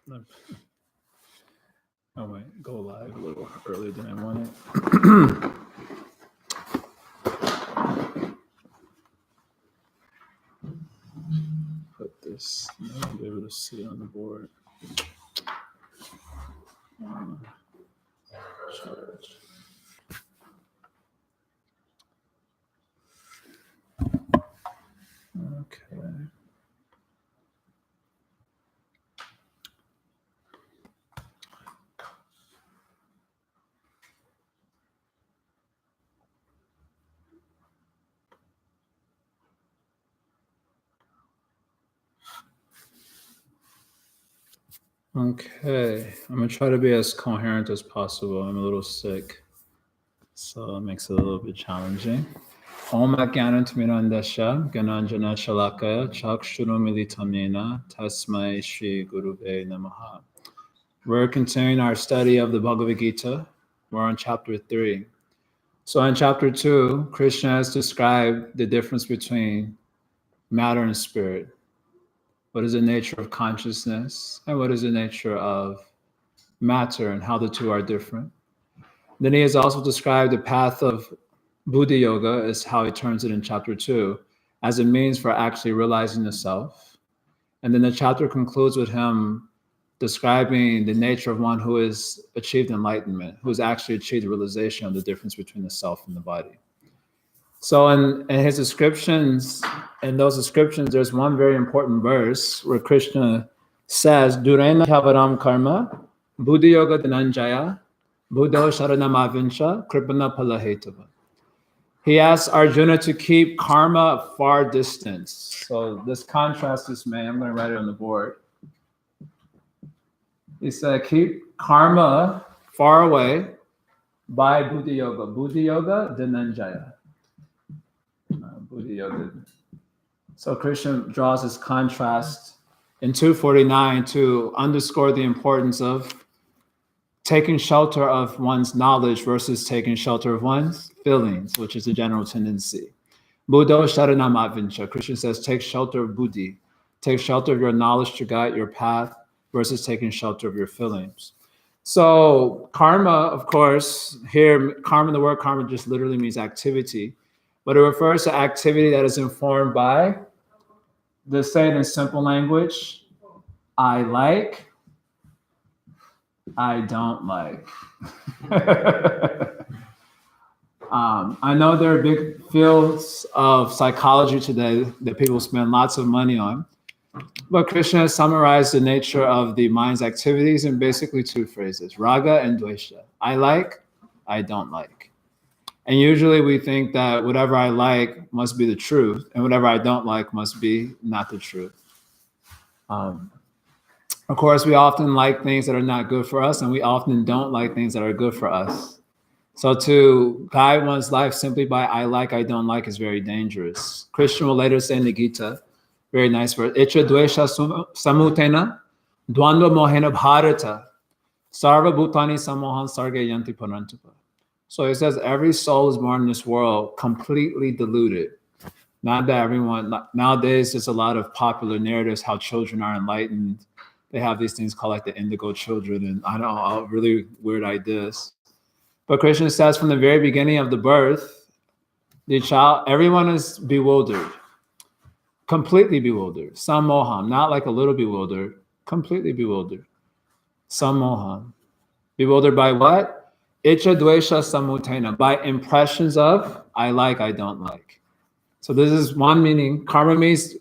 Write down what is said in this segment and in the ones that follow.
I might go live a little earlier than I wanted. Put this, I'll be able to see on the board. Charge. Okay. Okay, I'm gonna try to be as coherent as possible. I'm a little sick, so it makes it a little bit challenging. Om Ajnanatimirandasya Gyananjana Shalakaya Chakshurumilitamena Tasmai Shri Guruve Namaha. We're continuing our study of the Bhagavad-Gita. We're on chapter 3. So in chapter 2, Krishna has described the difference between matter and spirit. What is the nature of consciousness and what is the nature of matter and how the two are different. Then he has also described the path of Buddha Yoga, is how he turns it in chapter 2, as a means for actually realizing the self. And then the chapter concludes with him describing the nature of one who has achieved enlightenment, who has actually achieved the realization of the difference between the self and the body. So in his descriptions, in those descriptions, there's one very important verse where Krishna says, Durena Kavaram Karma, Buddha Yoga Dhananjaya, Buddho Sharanam Avincha, Kripana Palahetava. He asks Arjuna to keep karma at far distance. So this contrast is made, I'm going to write it on the board. He said, keep karma far away by Buddha Yoga. Buddha Yoga Dhananjaya. Buddha Yoga. So Krishna draws this contrast in 249 to underscore the importance of taking shelter of one's knowledge versus taking shelter of one's feelings, which is a general tendency. Buddho Sharanam Avincha. Krishna says, take shelter of Buddhi. Take shelter of your knowledge to guide your path versus taking shelter of your feelings. So karma, of course, here, karma, the word karma just literally means activity, but it refers to activity that is informed by, let's say it in simple language, I like, I don't like. I know there are big fields of psychology today that people spend lots of money on, but Krishna has summarized the nature of the mind's activities in basically two phrases, raga and dvesha. I like, I don't like. And usually we think that whatever I like must be the truth, and whatever I don't like must be not the truth. Of course, we often like things that are not good for us, and we often don't like things that are good for us. So to guide one's life simply by I like, I don't like is very dangerous. Krishna will later say in the Gita, very nice verse, Icha dvesha samutena dvandva mohena bharata sarva bhutani samohan sarge yanti parantapa. So he says every soul is born in this world completely deluded. Not that everyone, nowadays there's a lot of popular narratives how children are enlightened. They have these things called like the indigo children, and I don't know, really weird ideas. But Krishna says from the very beginning of the birth, the child, everyone is bewildered, completely bewildered. Sammoham, not like a little bewildered, completely bewildered. Sammoham. Bewildered by what? Icha dvesha samutena, by impressions of I like, I don't like. So this is one meaning. Karma means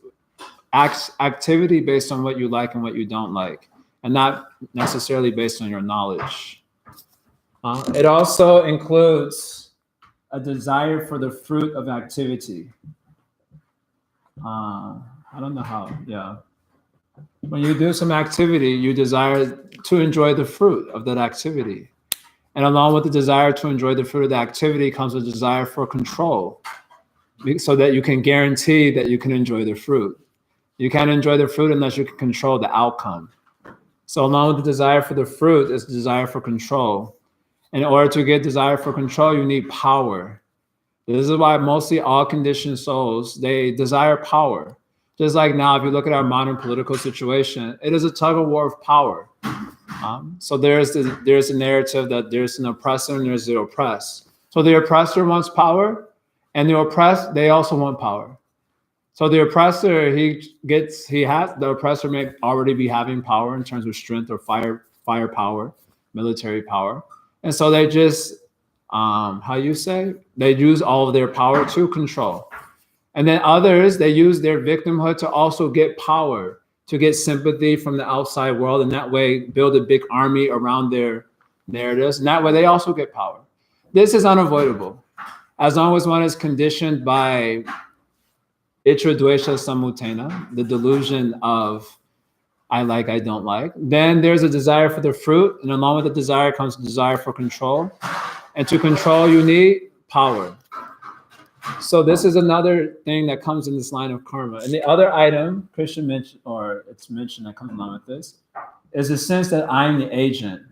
activity based on what you like and what you don't like, and not necessarily based on your knowledge. It also includes a desire for the fruit of activity. I don't know how, yeah. When you do some activity, you desire to enjoy the fruit of that activity. And along with the desire to enjoy the fruit of the activity comes a desire for control, so that you can guarantee that you can enjoy the fruit. You can't enjoy the fruit unless you can control the outcome. So along with the desire for the fruit is the desire for control. In order to get desire for control, you need power. This is why mostly all conditioned souls, they desire power. Just like now, if you look at our modern political situation, it is a tug of war of power. So there's a narrative that there's an oppressor and there's the oppressed. So the oppressor wants power, and the oppressed, they also want power. So the oppressor, the oppressor may already be having power in terms of strength or fire power, military power. And so they just, they use all of their power to control. And then others, they use their victimhood to also get power, to get sympathy from the outside world, and that way build a big army around their narratives. And that way they also get power. This is unavoidable. As long as one is conditioned by Itra Dvesha Samutena, the delusion of I like, I don't like, then there's a desire for the fruit, and along with the desire comes the desire for control. And to control, you need power. So this is another thing that comes in this line of karma. And the other item Krishna mentioned, or it's mentioned that comes along with this, is the sense that I'm the agent.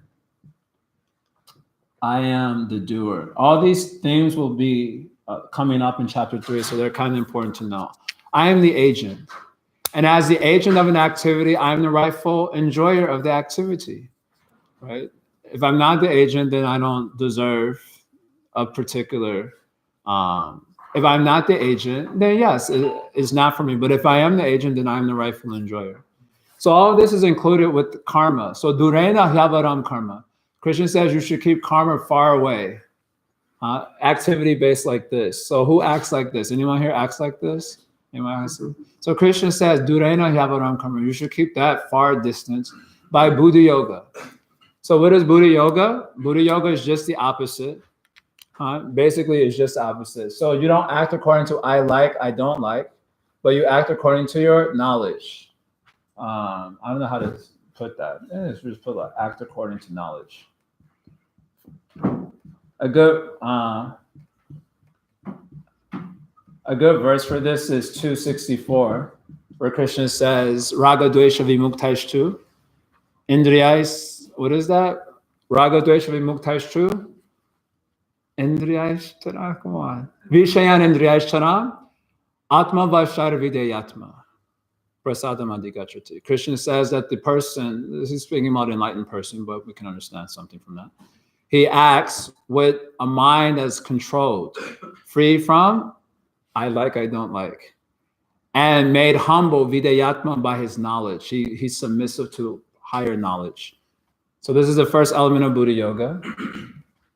I am the doer. All these themes will be coming up in chapter 3, so they're kind of important to know. I am the agent. And as the agent of an activity, I'm the rightful enjoyer of the activity, right? If I'm not the agent, then I don't deserve a particular, if I'm not the agent, then yes, it's not for me. But if I am the agent, then I'm the rightful enjoyer. So all of this is included with karma. So durena hyavaram karma. Krishna says you should keep karma far away. Activity based like this. So who acts like this? Anyone here acts like this? So Krishna says, Durena Hyavaram Karma, you should keep that far distance by Buddha Yoga. So what is Buddha Yoga? Buddha Yoga is just the opposite. Basically, it's just the opposite. So you don't act according to I like, I don't like, but you act according to your knowledge. I don't know how to put that. Just put like act according to knowledge. A good verse for this is 264, where Krishna says, Raga Dvesha Vimuktaishtu. Indriyais, what is that? Raga Dvesha Vimuktaishtu. Indriyaishtara, come on. Vishayan Indriyaishtara. Atma Vashar Videyatma. Prasadam Adhigachati. Krishna says that the person, this is speaking about an enlightened person, but we can understand something from that. He acts with a mind that's controlled, free from I like, I don't like, and made humble vidayatma by his knowledge. He's submissive to higher knowledge. So this is the first element of Buddha Yoga.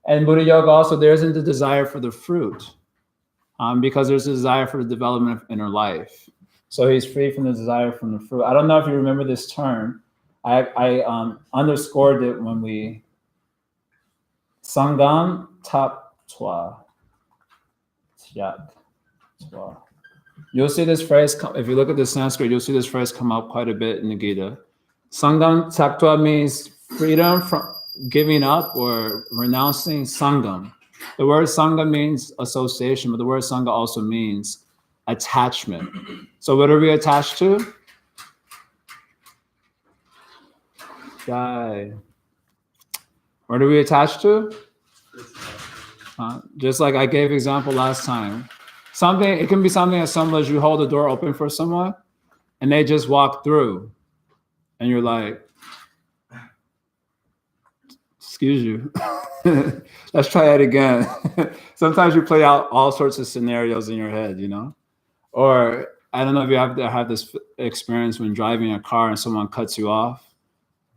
And Buddha Yoga also, there isn't the desire for the fruit, because there's a desire for the development of inner life. So he's free from the desire from the fruit. I don't know if you remember this term. I underscored it when we Sangam Taptwa Tyat. You'll see this phrase, if you look at the Sanskrit, you'll see this phrase come up quite a bit in the Gita. Sangam Taktva means freedom from giving up or renouncing Sangam. The word Sangha means association, but the word Sangha also means attachment. So what are we attached to? What are we attached to? Just like I gave example last time. It can be something as simple as you hold the door open for someone and they just walk through and you're like, excuse you. Let's try it again. Sometimes you play out all sorts of scenarios in your head, you know? Or I don't know if you have this experience when driving a car and someone cuts you off.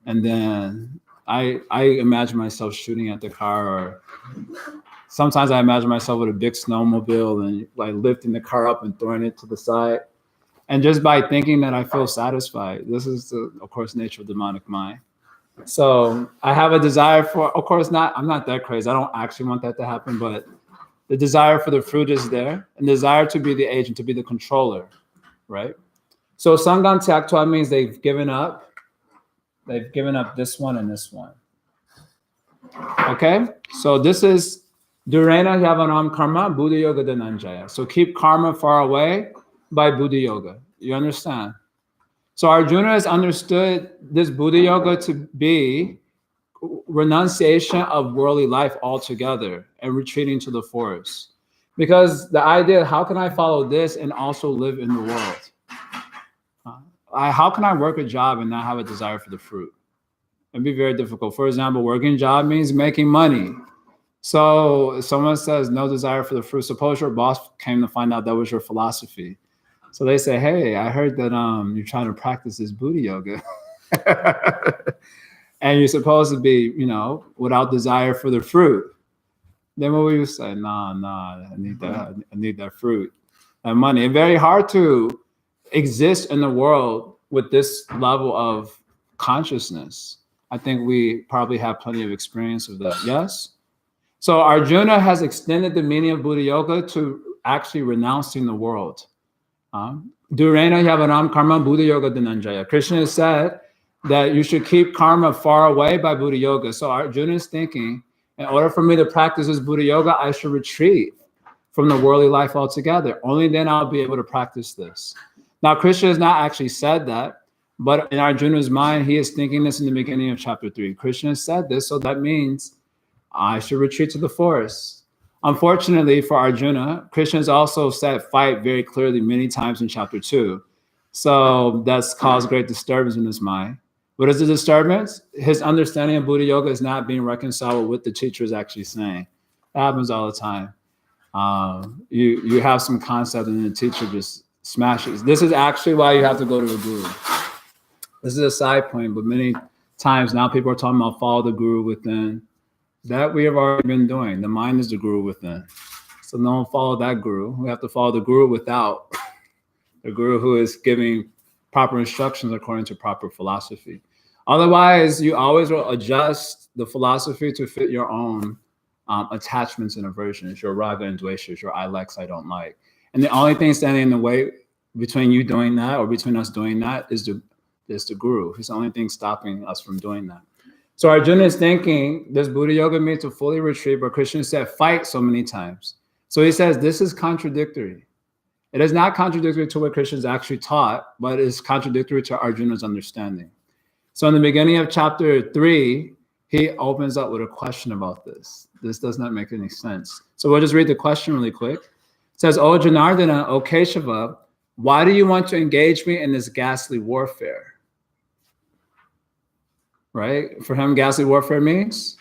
And then I imagine myself shooting at the car, or sometimes I imagine myself with a big snowmobile and like lifting the car up and throwing it to the side. And just by thinking that I feel satisfied, this is the, of course, nature of the demonic mind. So I have a desire for, of course, I'm not that crazy. I don't actually want that to happen, but the desire for the fruit is there, and desire to be the agent, to be the controller, right? So Sangam Tyaktva means they've given up this one and this one. Okay, so this is Durena Yavanam Karma, Buddha Yoga Dhananjaya. So keep karma far away by Buddha Yoga. You understand? So Arjuna has understood this Buddha Yoga to be renunciation of worldly life altogether and retreating to the forest. Because the idea, how can I follow this and also live in the world? how can I work a job and not have a desire for the fruit? It'd be very difficult. For example, working job means making money. So if someone says no desire for the fruit, suppose your boss came to find out that was your philosophy. So they say, hey, I heard that you're trying to practice this Buddha yoga. And you're supposed to be, without desire for the fruit. Then what will you say? Nah, I need that fruit, that money. It's very hard to exist in the world with this level of consciousness. I think we probably have plenty of experience of that. Yes? So Arjuna has extended the meaning of Buddha yoga to actually renouncing the world. Durena Yavanam Karma Buddha Yoga Dhananjaya. Krishna has said that you should keep karma far away by Buddha yoga. So Arjuna is thinking, in order for me to practice this Buddha yoga, I should retreat from the worldly life altogether. Only then I'll be able to practice this. Now, Krishna has not actually said that, but in Arjuna's mind, he is thinking this in the beginning of chapter 3. Krishna said this, so that means I should retreat to the forest. Unfortunately for Arjuna, Krishna has also said fight very clearly many times in chapter 2. So that's caused great disturbance in his mind. What is the disturbance? His understanding of Buddha yoga is not being reconciled with what the teacher is actually saying. That happens all the time. You have some concept and the teacher just smashes. This is actually why you have to go to a guru. This is a side point, but many times now people are talking about follow the guru within. That we have already been doing. The mind is the guru within. So no one follow that guru. We have to follow the guru without. The guru who is giving proper instructions according to proper philosophy. Otherwise, you always will adjust the philosophy to fit your own attachments and aversions, your raga and dveshas, your I likes, I don't like. And the only thing standing in the way between you doing that or between us doing that is the guru. He's the only thing stopping us from doing that. So Arjuna is thinking, this Buddha yoga means to fully retreat, but Krishna said fight so many times. So he says this is contradictory. It is not contradictory to what Krishna has actually taught, but it is contradictory to Arjuna's understanding. So in the beginning of chapter 3, he opens up with a question about this. This does not make any sense. So we'll just read the question really quick. It says, O Janardana, O Keshava, why do you want to engage me in this ghastly warfare? Right? For him, ghastly warfare means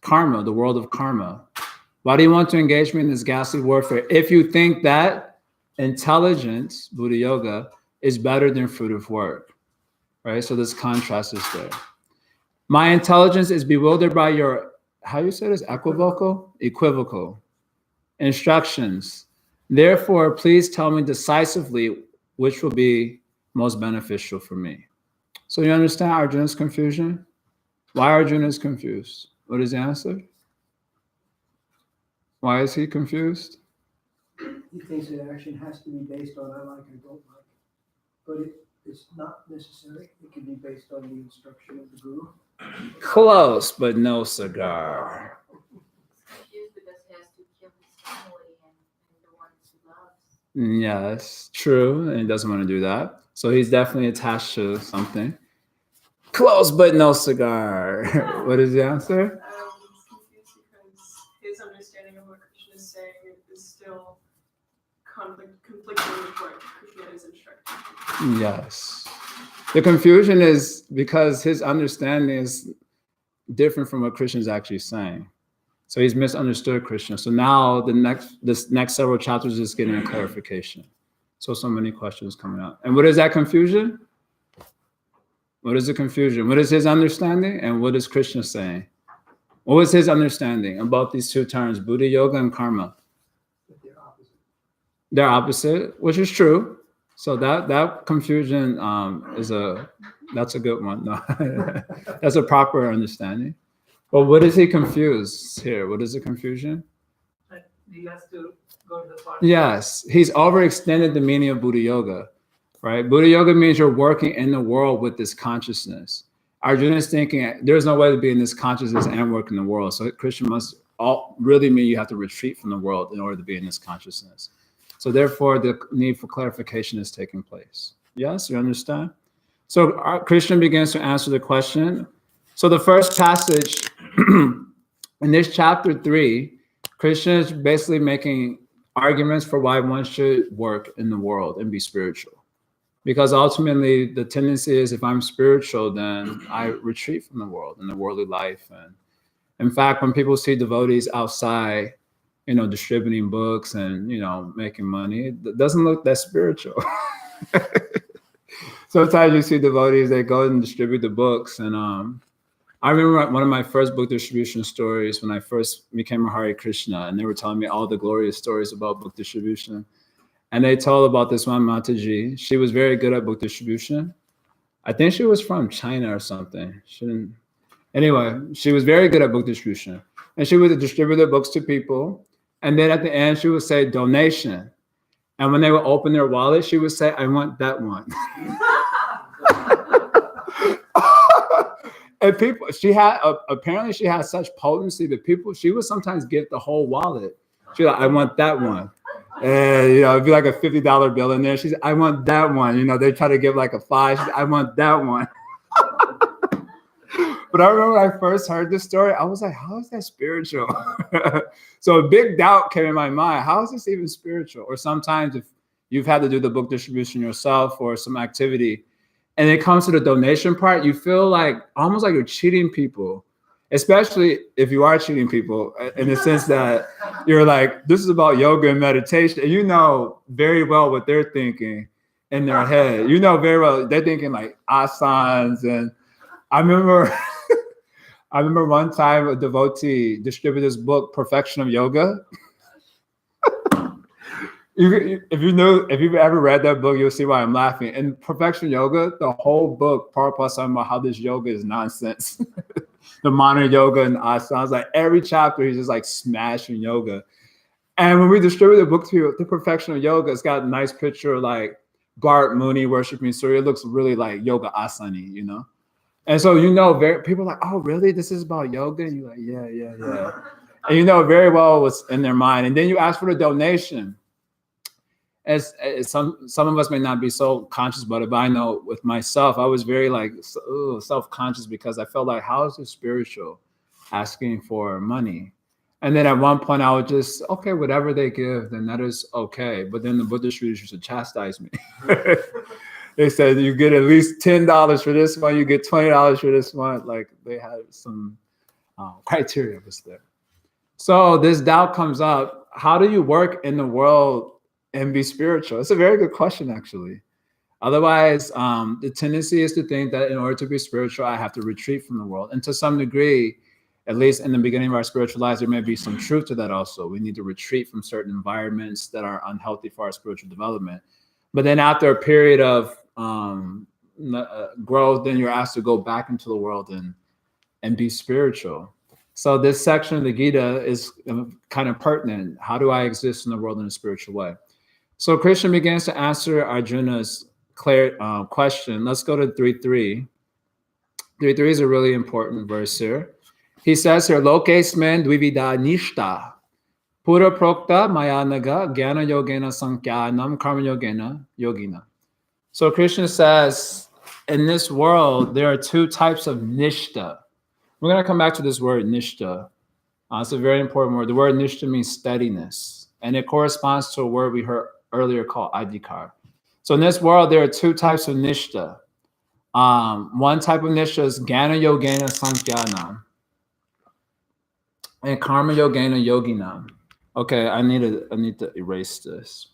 karma, the world of karma. Why do you want to engage me in this ghastly warfare? If you think that intelligence, Buddha yoga, is better than fruitive work, right? So this contrast is there. My intelligence is bewildered by your, how you say this, equivocal instructions. Therefore, please tell me decisively which will be most beneficial for me. So you understand Arjuna's confusion? Why Arjuna is confused? What is the answer? Why is he confused? He thinks that action has to be based on I like and don't like. But it's not necessary. It can be based on the instruction of the guru. Close, but no cigar. Confused because he has to kill his family and the ones he loves. Yes, true. And he doesn't want to do that. So he's definitely attached to something. Close, but no cigar. What is the answer? He's confused because his understanding of what Krishna is saying is still conflicting with what Krishna is instructing. Yes. The confusion is because his understanding is different from what Krishna is actually saying. So he's misunderstood Krishna. So now this next several chapters is getting a clarification. So many questions coming out. And what is that confusion? What is the confusion? What is his understanding? And what is Krishna saying? What was his understanding about these two terms, Buddha yoga and karma? They're opposite. They're opposite, which is true. So that confusion that's a good one. No, that's a proper understanding. But what is he confused here? What is the confusion? He has to go to the forest. Yes, he's overextended the meaning of Buddha yoga, right? Buddha yoga means you're working in the world with this consciousness. Arjuna is thinking there's no way to be in this consciousness and work in the world. So Krishna must really mean you have to retreat from the world in order to be in this consciousness. So therefore, the need for clarification is taking place. Yes, you understand? So Krishna begins to answer the question. So the first passage in this chapter 3, Krishna is basically making arguments for why one should work in the world and be spiritual, Because ultimately the tendency is if I'm spiritual, then I retreat from the world and the worldly life. And in fact, when people see devotees outside, distributing books and, making money, it doesn't look that spiritual. Sometimes you see devotees, they go and distribute the books. And I remember one of my first book distribution stories when I first became a Hare Krishna, and they were telling me all the glorious stories about book distribution. And they told about this one Mataji. She was very good at book distribution. I think she was from China or something. Anyway, she was very good at book distribution. And she would distribute the books to people. And then at the end, she would say donation. And when they would open their wallet, she would say, I want that one. And people, apparently she had such potency that she would sometimes give the whole wallet. She's like, I want that one. And, it'd be like a $50 bill in there. She said, I want that one. They try to give like a $5. She said, I want that one. But I remember when I first heard this story, I was like, how is that spiritual? So a big doubt came in my mind. How is this even spiritual? Or sometimes if you've had to do the book distribution yourself or some activity, and it comes to the donation part, you feel like almost like you're cheating people, especially if you are cheating people in the sense that you're like, this is about yoga and meditation. And you know very well what they're thinking in their head. You know very well, they're thinking like asanas. And I remember one time a devotee distributed this book, Perfection of Yoga. If you've ever read that book, you'll see why I'm laughing. In Perfection Yoga, the whole book, Prabhupada's talking about how this yoga is nonsense. The modern yoga and asanas, like every chapter, he's just like smashing yoga. And when we distribute the book to you, The Perfection of Yoga, it's got a nice picture of like Bart Mooney worshiping Surya. It looks really like yoga asani, And so people are like, oh, really? This is about yoga? And you're like, yeah. And you know very well what's in their mind. And then you ask for the donation. As some of us may not be so conscious about it, but I know with myself, I was very like self-conscious because I felt like, how is this spiritual asking for money? And then at one point I would just, okay, whatever they give, then that is okay. But then the Buddhist readers used to chastise me. They said, you get at least $10 for this one, you get $20 for this one. Like they had some criteria was there. So this doubt comes up. How do you work in the world and be spiritual? It's a very good question, actually. Otherwise, the tendency is to think that in order to be spiritual, I have to retreat from the world. And to some degree, at least in the beginning of our spiritual lives, there may be some truth to that also. We need to retreat from certain environments that are unhealthy for our spiritual development. But then after a period of growth, then you're asked to go back into the world and be spiritual. So this section of the Gita is kind of pertinent. How do I exist in the world in a spiritual way? So Krishna begins to answer Arjuna's question. Let's go to 3.3. 3.3 is a really important verse here. He says here, Lokesmen dvivida nishta, pura prokta mayanaga, jnana yogena sankhyanam, karma yogena yogina. So Krishna says, in this world, there are two types of nishta. We're going to come back to this word nishta. It's a very important word. The word nishta means steadiness, and it corresponds to a word we heard earlier called adhikar. So in this world, there are two types of nishta. One type of nishta is jnana yogena sankhyanam, and karma yogena yoginam. Okay, I need to erase this.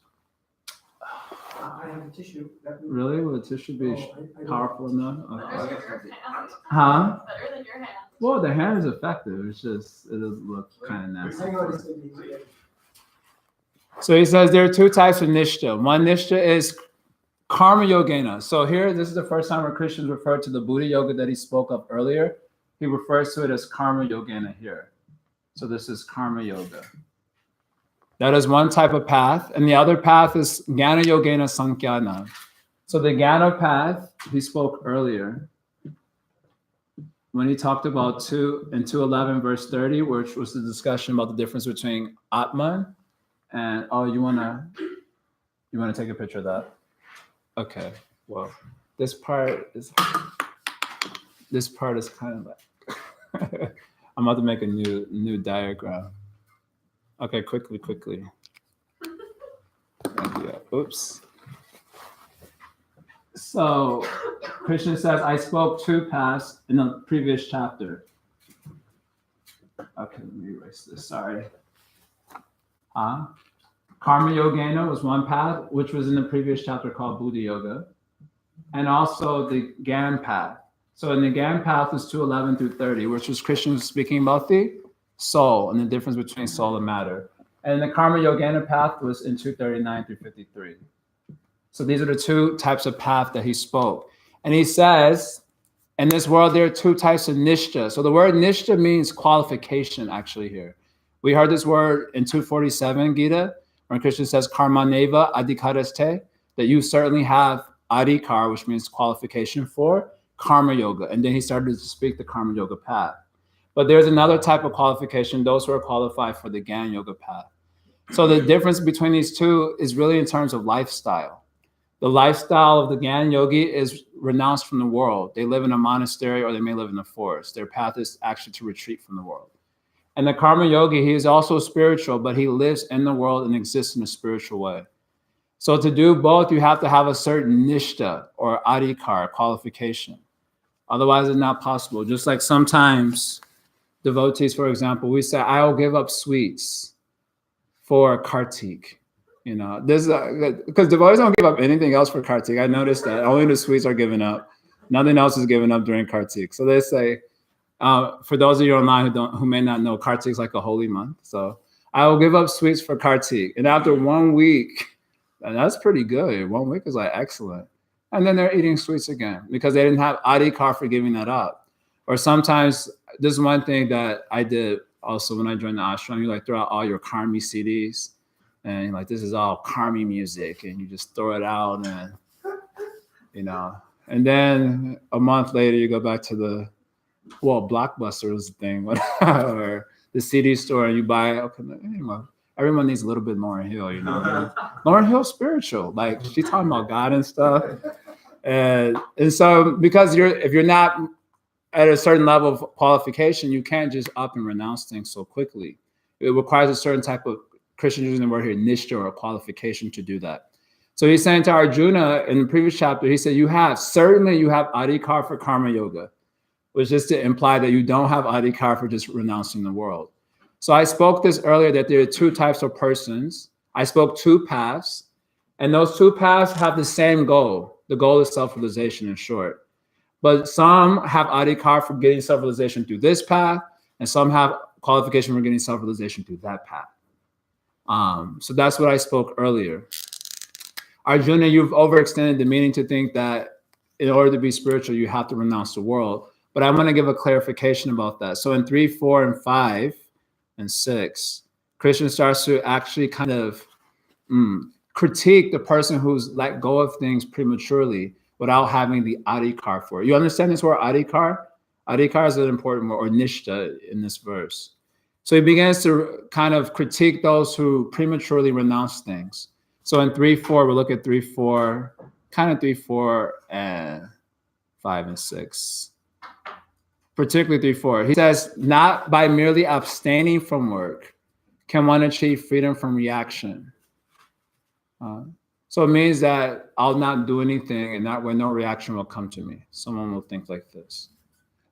I have a tissue. Really? Will the tissue be I powerful enough? Better Okay. than your hand. Huh? Better than your hand. Well, the hand is effective. It's just, it does look kind of nasty. Hang on a second. So he says there are two types of nishta. One nishta is karma yogena. So here, this is the first time where Krishna referred to the Buddha yoga that he spoke of earlier. He refers to it as karma yogena here. So this is karma yoga. That is one type of path. And the other path is jnana yogena sankhyanam. So the jnana path, he spoke earlier when he talked about 2:11 verse 30, which was the discussion about the difference between Atman and, oh, you wanna take a picture of that? Okay, well, this part is kind of like, I'm about to make a new diagram. Okay, quickly. Yeah, oops. So Krishna says, I spoke two paths in the previous chapter. Okay, let me erase this. Sorry. Karma Yogena was one path, which was in the previous chapter called Buddha Yoga. And also the Gyan path. So in the Gyan path is 211 through 30, which was Krishna speaking about the soul and the difference between soul and matter. And the Karma Yogena path was in 239 through 53. So these are the two types of path that he spoke. And he says, in this world, there are two types of nishta. So the word nishta means qualification, actually, here. We heard this word in 247 Gita, when Krishna says, karma neva adhikaraste, that you certainly have adhikar, which means qualification for karma yoga. And then he started to speak the karma yoga path. But there's another type of qualification, those who are qualified for the Gyan yoga path. So the difference between these two is really in terms of lifestyle. The lifestyle of the Gyan yogi is renounced from the world. They live in a monastery or they may live in the forest. Their path is actually to retreat from the world. And the karma yogi, he is also spiritual, but he lives in the world and exists in a spiritual way. So to do both, you have to have a certain nishta or adhikar qualification. Otherwise, it's not possible. Just like sometimes devotees, for example, we say, I'll give up sweets for Kartik. You know, this because devotees don't give up anything else for Kartik. I noticed that only the sweets are given up. Nothing else is given up during Kartik. So they say, for those of you online who may not know, Kartik is like a holy month. So I will give up sweets for Kartik. And after 1 week, and that's pretty good. 1 week is like excellent. And then they're eating sweets again because they didn't have adhikar for giving that up. Or sometimes, this is one thing that I did also when I joined the ashram, you like throw out all your karmi CDs. And like, this is all karmi music. And you just throw it out and, you know. And then a month later, you go back to the, Blockbuster was the thing, or the CD store, and you buy, okay, you know, everyone needs a little bit Lauryn Hill, you know. Lauryn Hill's spiritual. Like, she's talking about God and stuff. And so because if you're not at a certain level of qualification, you can't just up and renounce things so quickly. It requires a certain type of, Christian using the word here, nishta, or qualification to do that. So he's saying to Arjuna in the previous chapter, he said, you have adhikar for karma yoga, which is to imply that you don't have adhikar for just renouncing the world. So I spoke this earlier, that there are two types of persons. I spoke two paths, and those two paths have the same goal. The goal is self-realization, in short. But some have adhikar for getting self-realization through this path, and some have qualification for getting self-realization through that path. So that's what I spoke earlier. Arjuna, you've overextended the meaning to think that in order to be spiritual, you have to renounce the world. But I want to give a clarification about that. So in 3, 4, and 5, and 6, Krishna starts to actually kind of critique the person who's let go of things prematurely without having the adhikar for it. You understand this word adhikar? Adhikar is an important word, or nishta, in this verse. So he begins to kind of critique those who prematurely renounce things. So in 3, 4, we'll look at 3, 4, kind of 3, 4, and 5, and 6. Particularly 3, 4. He says, not by merely abstaining from work can one achieve freedom from reaction. So it means that I'll not do anything, and that way no reaction will come to me. Someone will think like this.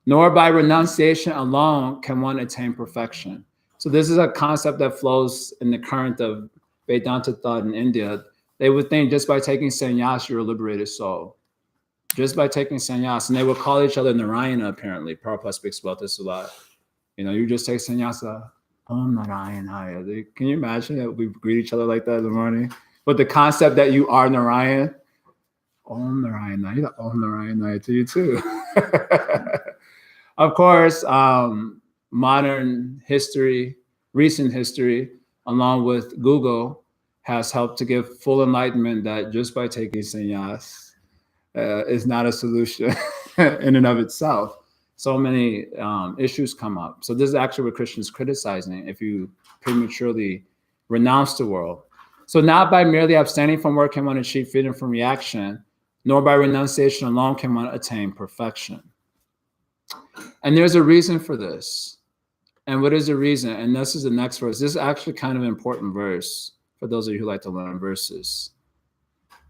Nor by renunciation alone can one attain perfection. So this is a concept that flows in the current of Vedanta thought in India. They would think just by taking sannyas, you're a liberated soul. Just by taking sannyas. And they would call each other Narayana, apparently. Prabhupada speaks about this a lot. You know, you just take sannyasa, Om Narayanaya. Can you imagine that we greet each other like that in the morning? But the concept that you are Narayan, Om Narayanaya, Om Narayanaya to you too. Of course, modern history, recent history, along with Google, has helped to give full enlightenment that just by taking sannyas is not a solution in and of itself. So many issues come up. So this is actually what Krishna is criticizing if you prematurely renounce the world. So not by merely abstaining from work can one achieve freedom from reaction, nor by renunciation alone can one attain perfection. And there's a reason for this. And what is the reason? And this is the next verse. This is actually kind of an important verse for those of you who like to learn verses.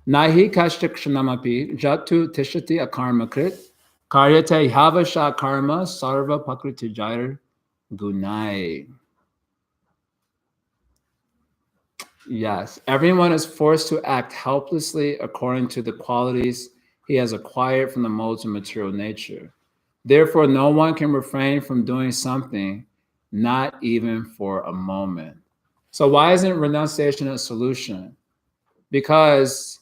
Nahi kashtakshanamapi jatu tishati akarmakrit karyate havasha karma sarva pakriti jair gunai. Yes, everyone is forced to act helplessly according to the qualities he has acquired from the modes of material nature. Therefore, no one can refrain from doing something, not even for a moment. So why isn't renunciation a solution? Because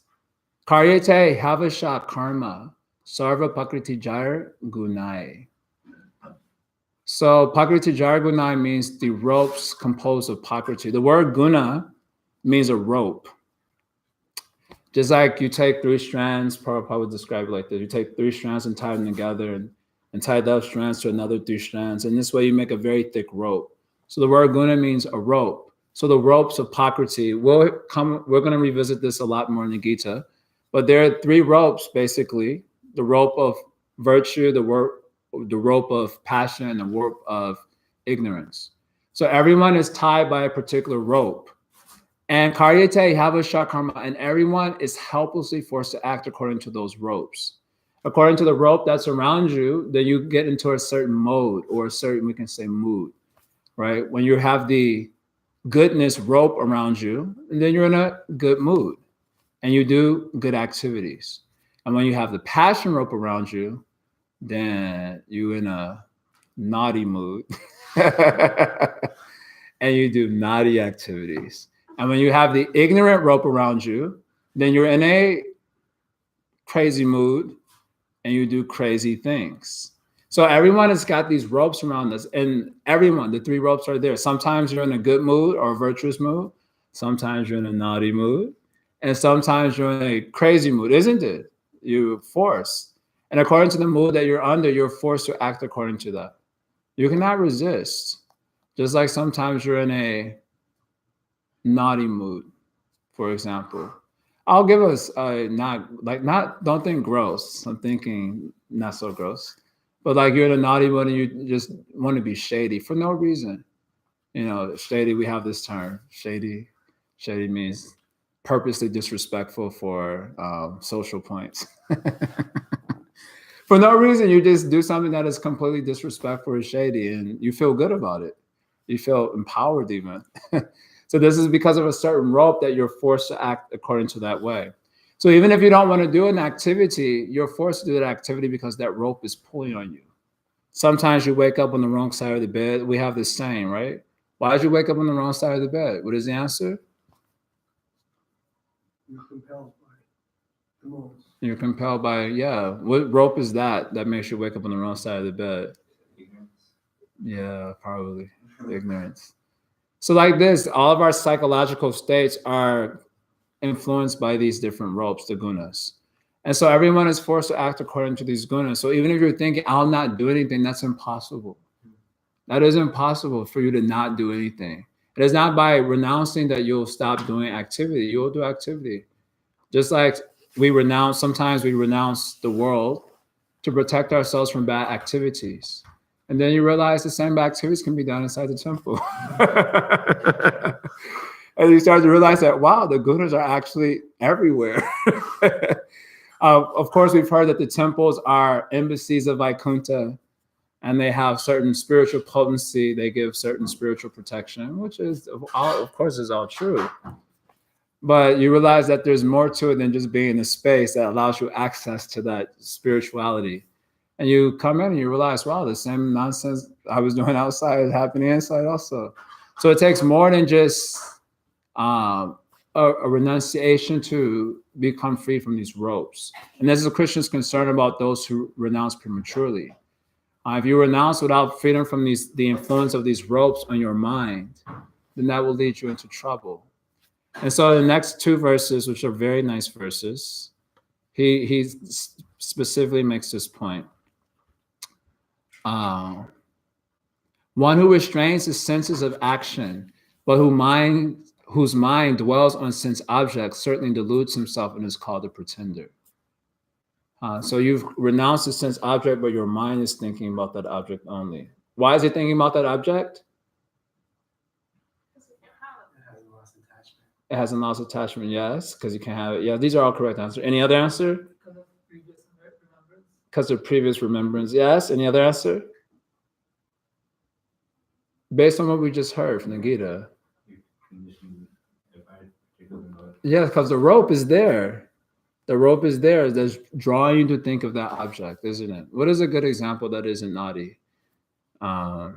karyate havasha karma sarva pakriti jar gunai. So pakriti jar gunai means the ropes composed of pakriti. The word guna means a rope. Just like you take 3 strands, Prabhupada would describe it like this. You take 3 strands and tie them together and tie those strands to another 3 strands. And this way you make a very thick rope. So the word guna means a rope. So the ropes of Prakriti, we're going to revisit this a lot more in the Gita. But there are 3 ropes, basically. The rope of virtue, the rope of passion, and the rope of ignorance. So everyone is tied by a particular rope. And karyate havasha karma, and everyone is helplessly forced to act according to those ropes. According to the rope that's around you, then you get into a certain mode or a certain, we can say, mood, right? When you have the goodness rope around you, and then you're in a good mood and you do good activities. And when you have the passion rope around you, then you're in a naughty mood and you do naughty activities. And when you have the ignorant rope around you, then you're in a crazy mood and you do crazy things. So everyone has got these ropes around us, and everyone, the 3 ropes are there. Sometimes you're in a good mood or a virtuous mood. Sometimes you're in a naughty mood. And sometimes you're in a crazy mood, isn't it? You're forced. And according to the mood that you're under, you're forced to act according to that. You cannot resist. Just like sometimes you're in a naughty mood, for example. I'll give us don't think gross. I'm thinking not so gross, but like you're in a naughty mood and you just want to be shady for no reason. You know, shady. We have this term, shady. Shady means purposely disrespectful for social points. For no reason, you just do something that is completely disrespectful or shady, and you feel good about it. You feel empowered even. So this is because of a certain rope that you're forced to act according to that way. So even if you don't want to do an activity, you're forced to do that activity because that rope is pulling on you. Sometimes you wake up on the wrong side of the bed. We have this saying, right? Why did you wake up on the wrong side of the bed? What is the answer? You're compelled by the modes. You're compelled by, yeah. What rope is that makes you wake up on the wrong side of the bed? Ignorance. Yeah, probably ignorance. So like this, all of our psychological states are influenced by these different ropes, the gunas. And so everyone is forced to act according to these gunas. So even if you're thinking, I'll not do anything, that's impossible. That is impossible for you to not do anything. It is not by renouncing that you'll stop doing activity. You'll do activity. Just like sometimes we renounce the world to protect ourselves from bad activities. And then you realize the same activities can be done inside the temple. And you start to realize that, wow, the gunas are actually everywhere. Of course, we've heard that the temples are embassies of Vaikuntha, and they have certain spiritual potency. They give certain spiritual protection, which is, of course, is all true. But you realize that there's more to it than just being in a space that allows you access to that spirituality. And you come in and you realize, wow, the same nonsense I was doing outside is happening inside also. So it takes more than just a renunciation to become free from these ropes. And this is a Christian's concern about those who renounce prematurely. If you renounce without freedom from the influence of these ropes on your mind, then that will lead you into trouble. And so the next 2 verses, which are very nice verses, he specifically makes this point. One who restrains his senses of action, but whose mind dwells on sense objects, certainly deludes himself and is called a pretender. So you've renounced the sense object, but your mind is thinking about that object only. Why is it thinking about that object? It has lost attachment. It has a loss attachment, yes, because you can't have it. Yeah, these are all correct answers. Any other answer? Because of previous remembrance. Because of previous remembrance, yes. Any other answer? Based on what we just heard from the Gita. Yeah, because the rope is there. The rope is there. That's drawing you to think of that object, isn't it? What is a good example that isn't naughty? I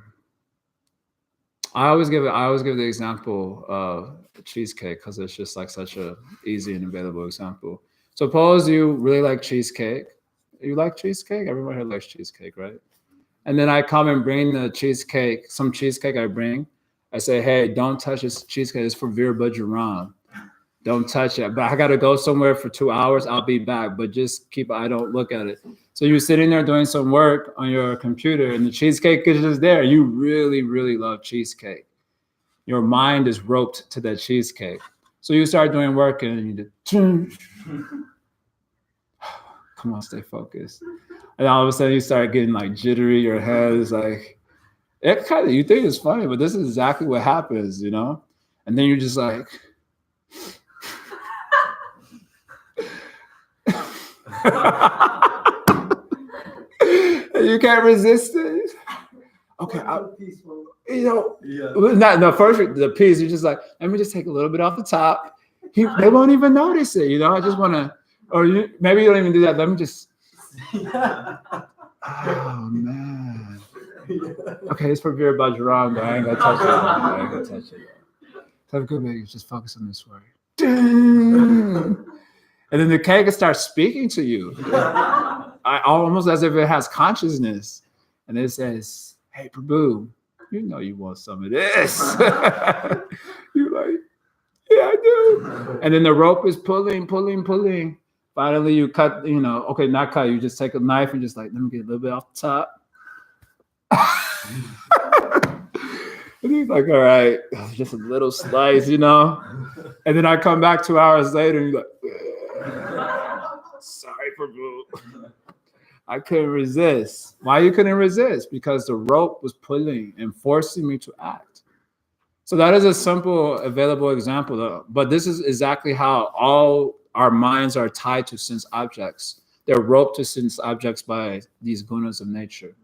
always give the example of cheesecake because it's just like such a easy and available example. Suppose you really like cheesecake. You like cheesecake? Everyone here likes cheesecake, right? And then I come and bring the cheesecake, some cheesecake I bring. I say, hey, don't touch this cheesecake. It's for Veer Bajram. Don't touch it. But I got to go somewhere for 2 hours. I'll be back. But just keep, I don't look at it. So you're sitting there doing some work on your computer and the cheesecake is just there. You really, really love cheesecake. Your mind is roped to that cheesecake. So you start doing work and you just, come on, stay focused. And all of a sudden you start getting like jittery. Your head is like, it kind of, you think it's funny, but this is exactly what happens, you know? And then you're just like, you can't resist it. Okay, you know, not the first the piece. You're just like, let me just take a little bit off the top. They won't even notice it, you know. I just want to, or maybe you don't even do that. Let me just. Oh man. Okay, it's for Veer Bajram, but I ain't gonna touch it. I ain't gonna touch it. Have a good day. Just focus on this word. And then the cake starts speaking to you, almost as if it has consciousness, and it says, "Hey, Prabhu, you know you want some of this." You're like, "Yeah, I do." And then the rope is pulling. Finally, you cut. You know, okay, not cut. You just take a knife and just like, let me get a little bit off the top. And he's like, all right, just a little slice, you know. And then I come back 2 hours later and you're like, sorry, Prabhu. I couldn't resist. Why you couldn't resist? Because the rope was pulling and forcing me to act. So that is a simple, available example, though. But this is exactly how all our minds are tied to sense objects. They're roped to sense objects by these gunas of nature.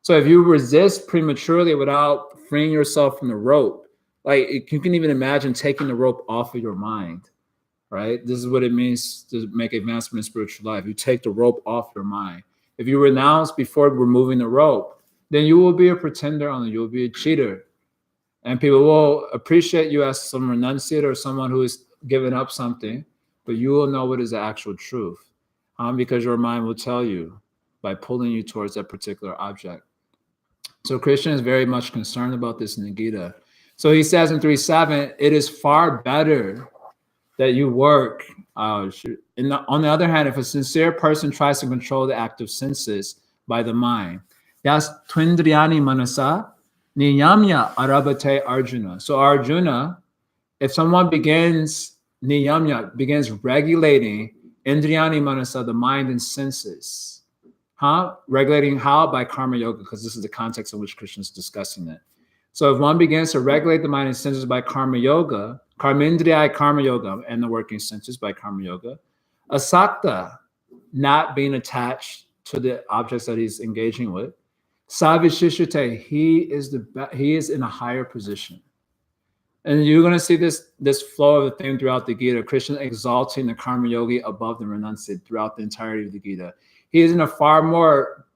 So if you resist prematurely without freeing yourself from the rope, like you can even imagine taking the rope off of your mind, right? This is what it means to make advancement in spiritual life. You take the rope off your mind. If you renounce before removing the rope, then you will be a pretender and you will be a cheater. And people will appreciate you as some renunciate or someone who is giving up something, but you will know what is the actual truth, because your mind will tell you by pulling you towards that particular object. So Krishna is very much concerned about this in the Gita. So he says in 3.7, it is far better that you work. On the other hand, if a sincere person tries to control the active senses by the mind, that's twindriyani manasa niyamya arabate Arjuna. So Arjuna, if someone begins regulating indriyani manasa, the mind and senses, regulating how? By karma yoga, because this is the context in which Krishna is discussing it. So if one begins to regulate the mind and senses by karma yoga, karmendriya karma yoga, and the working senses by karma yoga, asakta, not being attached to the objects that he's engaging with, savishishite, he is in a higher position. And you're going to see this flow of the theme throughout the Gita, Krishna exalting the karma yogi above the renunciate throughout the entirety of the Gita. He is in a far more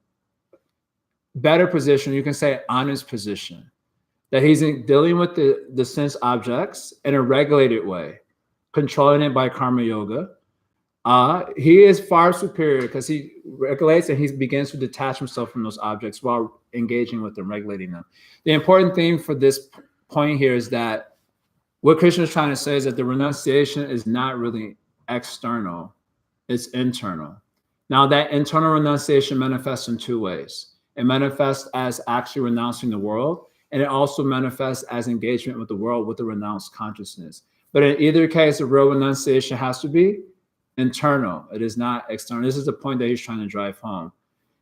better position, you can say honest position, that he's dealing with the sense objects in a regulated way, controlling it by karma yoga. He is far superior because he regulates and he begins to detach himself from those objects while engaging with them, regulating them. The important thing for this point here is that what Krishna is trying to say is that the renunciation is not really external, it's internal. Now, that internal renunciation manifests in two ways. It manifests as actually renouncing the world, and it also manifests as engagement with the world with the renounced consciousness. But in either case, the real renunciation has to be internal. It is not external. This is the point that he's trying to drive home.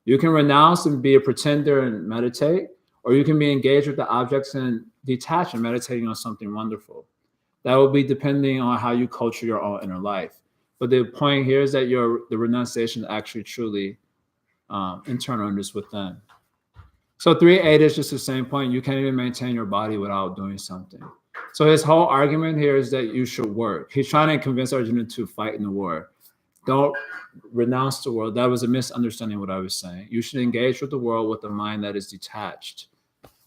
You can renounce and be a pretender and meditate, or you can be engaged with the objects and detach and meditating on something wonderful. That will be depending on how you culture your own inner life. But the point here is that the renunciation is actually truly internal and just within. So 3.8 is just the same point. You can't even maintain your body without doing something. So his whole argument here is that you should work. He's trying to convince Arjuna to fight in the war. Don't renounce the world. That was a misunderstanding of what I was saying. You should engage with the world with a mind that is detached.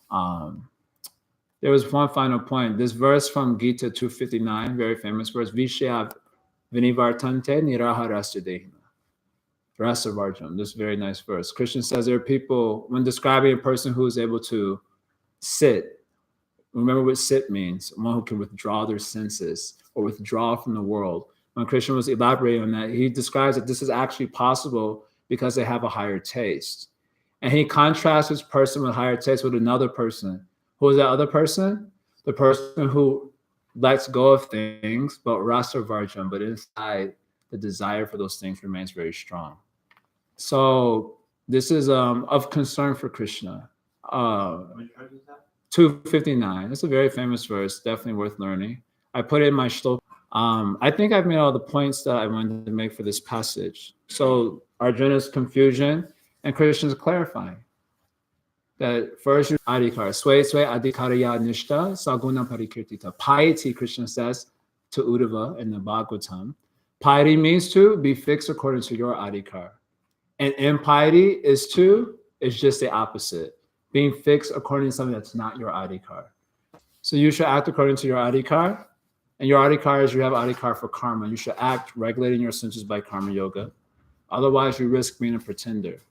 There was one final point. This verse from Gita 259, very famous verse, Vishya Vinivartante Niraharastadehina. Rasa Varjam. This very nice verse. Krishna says there are people, when describing a person who is able to sit, remember what sit means, one who can withdraw their senses or withdraw from the world. When Krishna was elaborating on that, he describes that this is actually possible because they have a higher taste. And he contrasts this person with higher taste with another person. Who is that other person? The person who lets go of things, but rasa varjam, but inside the desire for those things remains very strong. So this is of concern for Krishna. 259. It's a very famous verse, definitely worth learning. I put it in my shloka. I think I've made all the points that I wanted to make for this passage. So Arjuna's confusion and Krishna's clarifying that first adhikar, sway adhikaraya nishta saguna parikirtita. Piety, Krishna says to Uddhava in the Bhagavatam. Piety means to be fixed according to your adhikar. And impiety is just the opposite. Being fixed according to something that's not your adhikar. So you should act according to your adhikar. And your adhikar is you have adhikar for karma. You should act regulating your senses by karma yoga. Otherwise, you risk being a pretender.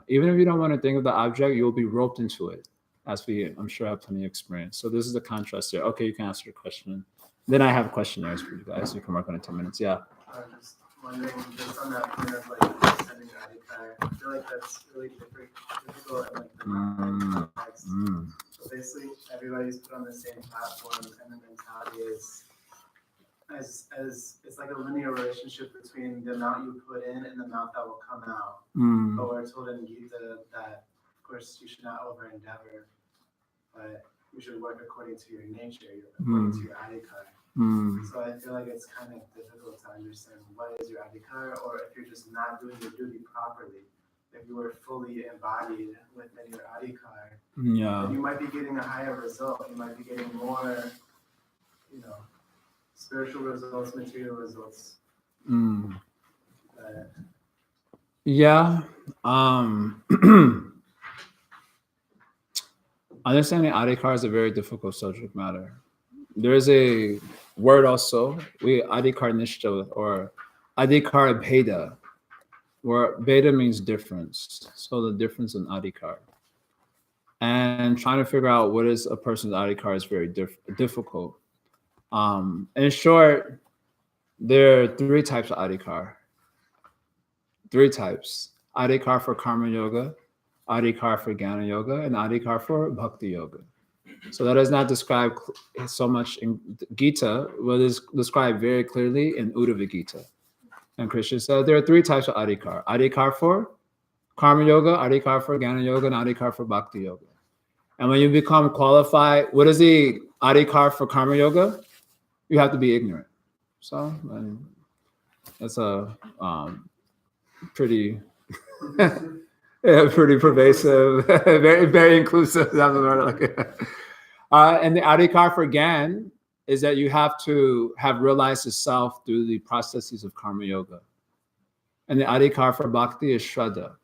Even if you don't want to think of the object, you'll be roped into it, as I'm sure have plenty of experience. So this is the contrast there. Okay, you can ask your question. Then I have questionnaires for you guys. You can work on it in 10 minutes. Yeah. I was just wondering, just on that point of like sending adhikar, I feel like that's really difficult in like the Mahatma context. So basically, everybody's put on the same platform, and the mentality is as it's like a linear relationship between the amount you put in and the amount that will come out. But we're told in Gita that, of course, you should not over endeavor, but you should work according to your nature, according to your adhikar. So I feel like it's kind of difficult to understand what is your adhikar, or if you're just not doing your duty properly. If you were fully embodied within your adhikar, then you might be getting a higher result. You might be getting more, spiritual results, material results. Yeah. Understanding adhikar is a very difficult subject matter. There is a word also, adhikar nishta or adhikar bheda, where bheda means difference. So the difference in adhikar. And trying to figure out what is a person's adhikar is very difficult. In short, there are 3 types of adhikar. 3 types. Adhikar for karma yoga, adhikar for jnana yoga, and adhikar for bhakti yoga. So that is not described so much in Gita, but is described very clearly in Uddhava Gita. And Krishna said there are 3 types of adhikar. Adhikar for karma yoga, adhikar for jnana yoga, and adhikar for bhakti yoga. And when you become qualified, what is the adhikar for karma yoga? You have to be ignorant. So that's a pretty pretty pervasive, very, very inclusive. And the adhikar for Gyan is that you have to have realized the self through the processes of karma yoga. And the adhikar for bhakti is shraddha.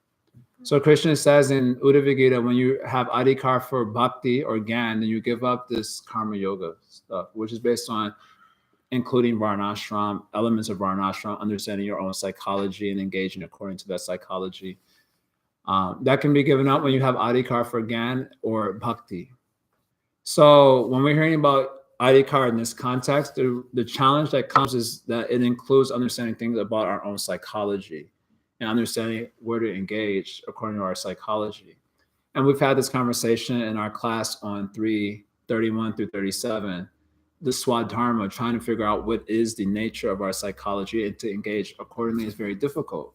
So Krishna says in Uddhava Gita, when you have adhikar for bhakti or Gyan, then you give up this karma yoga stuff, which is based on including varnashram, elements of varnashram, understanding your own psychology and engaging according to that psychology. That can be given up when you have adhikar for Gyan or bhakti. So when we're hearing about adhikar in this context, the challenge that comes is that it includes understanding things about our own psychology and understanding where to engage according to our psychology. And we've had this conversation in our class on 331 through 37, the swadharma, trying to figure out what is the nature of our psychology, and to engage accordingly is very difficult.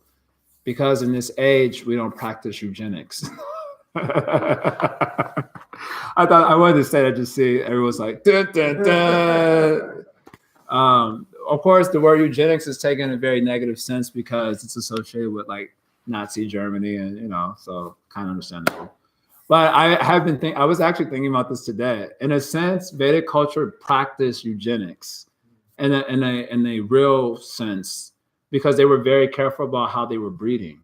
Because in this age, we don't practice eugenics. I thought I wanted to say that, just see everyone's like, dun, dun, dun. Of course, the word eugenics is taken in a very negative sense because it's associated with like Nazi Germany, and so kind of understandable. But I was actually thinking about this today. In a sense, Vedic culture practiced eugenics in a real sense, because they were very careful about how they were breeding.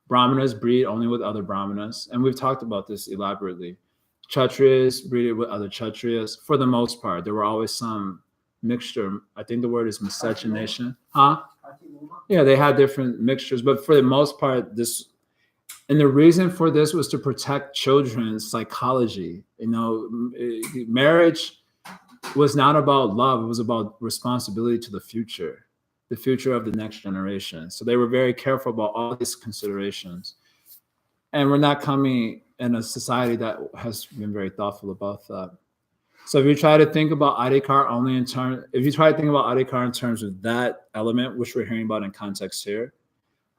Brahmanas breed only with other Brahmanas, and we've talked about this elaborately. Kshatriyas breeded with other Kshatriyas. For the most part, there were always some mixture. I think the word is miscegenation. Huh? Yeah, they had different mixtures, but for the most part, and the reason for this was to protect children's psychology. Marriage was not about love. It was about responsibility to the future of the next generation. So they were very careful about all these considerations. And we're not coming in a society that has been very thoughtful about that. So if you try to think about Adhikar in terms of that element, which we're hearing about in context here,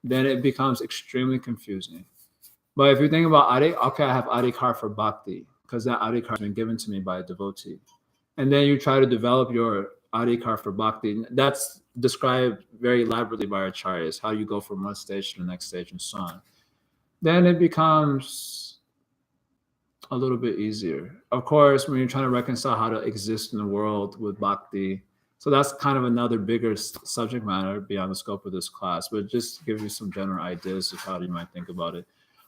then it becomes extremely confusing. But if you think about I have Adhikar for Bhakti, because that Adhikar has been given to me by a devotee. And then you try to develop your Adhikar for Bhakti. That's described very elaborately by acharyas, how you go from one stage to the next stage and so on. Then it becomes a little bit easier. Of course, when you're trying to reconcile how to exist in the world with Bhakti, so that's kind of another bigger subject matter beyond the scope of this class, but just give you some general ideas of how you might think about it.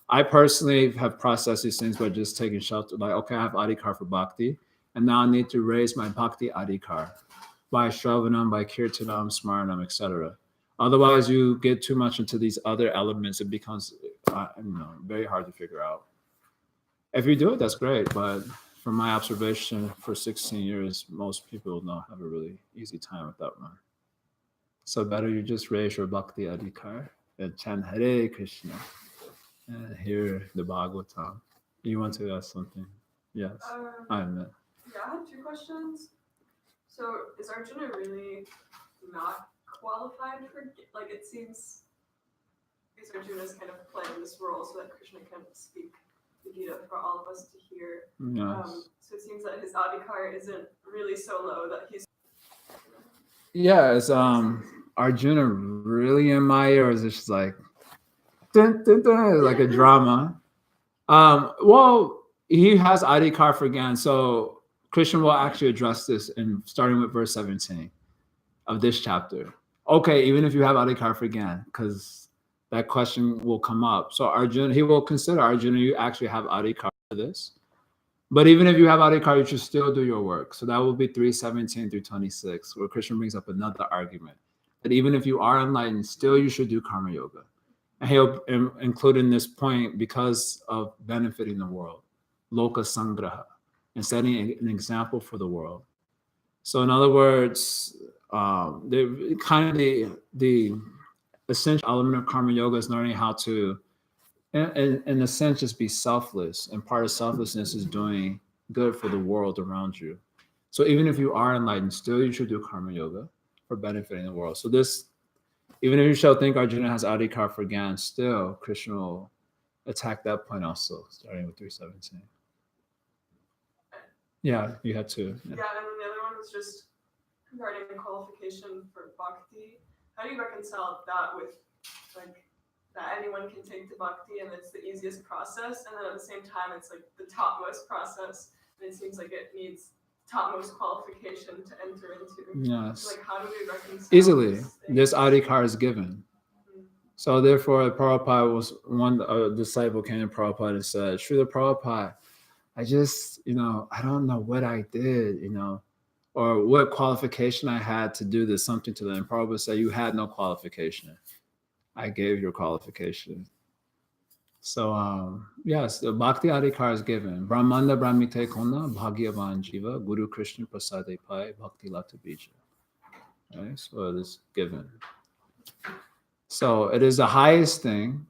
I personally have processed these things by just taking shelter, like, okay, I have Adhikar for Bhakti, and now I need to raise my Bhakti Adhikar by Shravanam, by Kirtanam, Smaranam, etc. Otherwise, you get too much into these other elements, it becomes very hard to figure out. If you do it, that's great, but from my observation for 16 years, most people don't have a really easy time with that one. So better you just raise your Bhakti Adhikar and chant Hare Krishna and hear the Bhagavatam. You want to ask something? Yes, I admit. Yeah, I have two questions. So is Arjuna really not qualified for, like, it seems, because Arjuna is kind of playing this role so that Krishna can speak the Gita for all of us to hear. Yes. So it seems that his Adhikar isn't really so low that he's... Yeah, is Arjuna really in Maya, or is it just like, dun, dun, dun, like a drama? Well, he has Adhikar for Gyan, so Krishna will actually address this in starting with verse 17 of this chapter. Okay, even if you have Adhikar for Gyan, because that question will come up. So Arjuna, he will consider, Arjuna, you actually have Adhikar for this. But even if you have Adhikar, you should still do your work. So that will be 3:17 through 26, where Krishna brings up another argument, that even if you are enlightened, still you should do karma yoga. And he'll include in this point because of benefiting the world, loka sangraha, and setting an example for the world. So in other words, the essential element of karma yoga is learning how to, in a sense, just be selfless. And part of selflessness is doing good for the world around you. So even if you are enlightened, still you should do karma yoga for benefiting the world. So this, even if you shall think Arjuna has Adhikar for Gyan, still Krishna will attack that point also, starting with 3:17. Yeah, you had to. Yeah, and then the other one was just regarding the qualification for bhakti. How do you reconcile that with, like, that anyone can take to bhakti and it's the easiest process, and then at the same time it's like the topmost process, and it seems like it needs topmost qualification to enter into. Yes. Like, how do we reconcile easily? This Adhikar is given. So therefore, Prabhupada was a disciple came to Prabhupada and said, Srila Prabhupada, I just, I don't know what I did, or what qualification I had to do this, something to them. And Prabhupada said, you had no qualification. I gave your qualification. So, yes, the Bhakti Adhikar is given. Brahmanda Brahmite Kona Bhagyavan Jiva Guru Krishna Prasade Pai Bhakti Lata Bija. Right? So it is given. So it is the highest thing,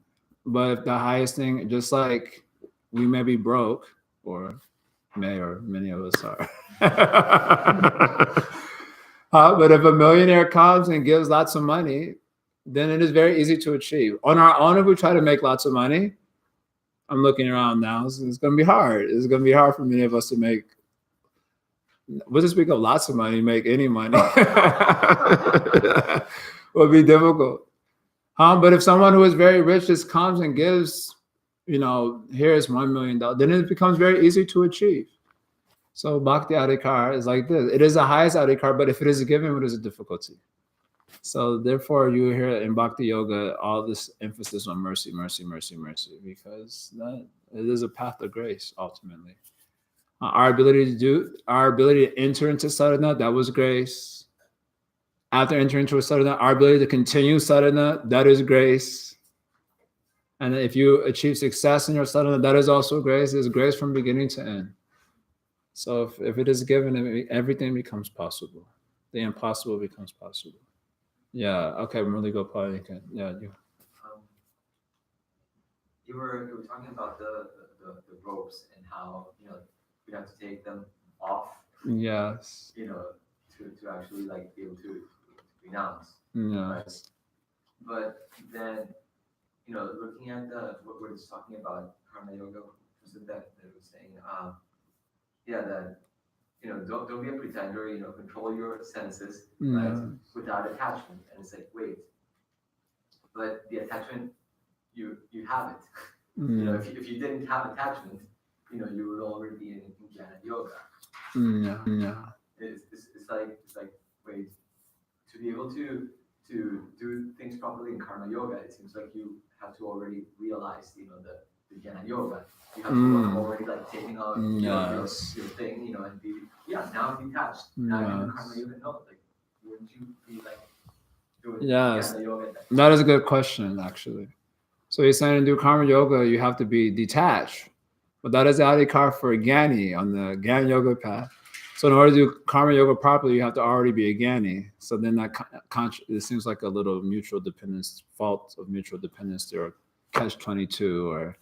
but if the highest thing, just like we may be broke, or many of us are. But if a millionaire comes and gives lots of money, then it is very easy to achieve. On our own, if we try to make lots of money, I'm looking around now. It's going to be hard. It's going to be hard for many of us to make. We'll just speak of lots of money, make any money. Would be difficult. But if someone who is very rich just comes and gives, here's $1 million, then it becomes very easy to achieve. So Bhakti Adhikar is like this. It is the highest Adhikar, but if it is given, it is a difficulty. So therefore, you hear in Bhakti Yoga all this emphasis on mercy, mercy, mercy, mercy, because it is a path of grace ultimately. Our ability to enter into sadhana, that was grace. After entering into a sadhana, our ability to continue sadhana, that is grace. And if you achieve success in your sadhana, that is also grace. It's grace from beginning to end. So if it is given, everything becomes possible. The impossible becomes possible. Yeah. Okay. Really good point. Yeah. You were talking about the ropes and how we have to take them off. Yes. To actually be able to renounce. Yes. Right? But then looking at what we're just talking about, karma yoga, was it that it was saying, that don't be a pretender, control your senses, right, without attachment. And it's like, wait, but the attachment, you have it. If you didn't have attachment, you would already be in jnana yoga. It's like, wait, to be able to do things properly in karma yoga, it seems like you have to already realize, the jnana yoga. You have to have already taking out your thing, and be now detached. Now you do karma yoga. No, wouldn't you be doing jnana yoga? That is a good question, actually. So you're saying to do karma yoga, you have to be detached, but that is the adhikar for Jnani on the Jnana yoga path. So in order to do karma yoga properly, you have to already be a Jnani. So then it seems like a little mutual dependence, fault of mutual dependence, or catch-22, or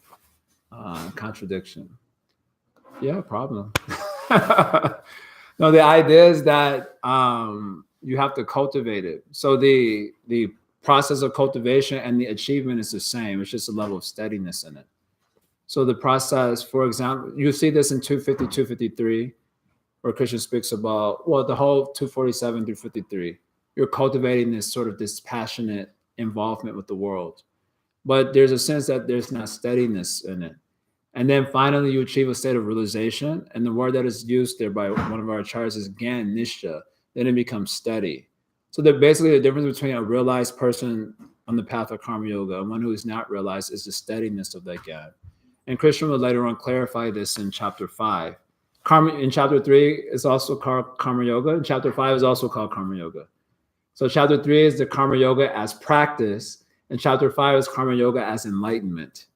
contradiction. Yeah, problem. No, the idea is that you have to cultivate it. So the process of cultivation and the achievement is the same. It's just a level of steadiness in it. So the process, for example, you see this in 250, 253, where Krishna speaks about, the whole 247 through 53. You're cultivating this passionate involvement with the world. But there's a sense that there's not steadiness in it. And then finally, you achieve a state of realization. And the word that is used there by one of our acharyas is Gyan Nishta. Then it becomes steady. So that basically the difference between a realized person on the path of karma yoga and one who is not realized is the steadiness of that Gyan. And Krishna will later on clarify this in chapter 5. In chapter 3 is also called karma yoga. And chapter 5 is also called karma yoga. So chapter 3 is the karma yoga as practice. And chapter 5 is karma yoga as enlightenment.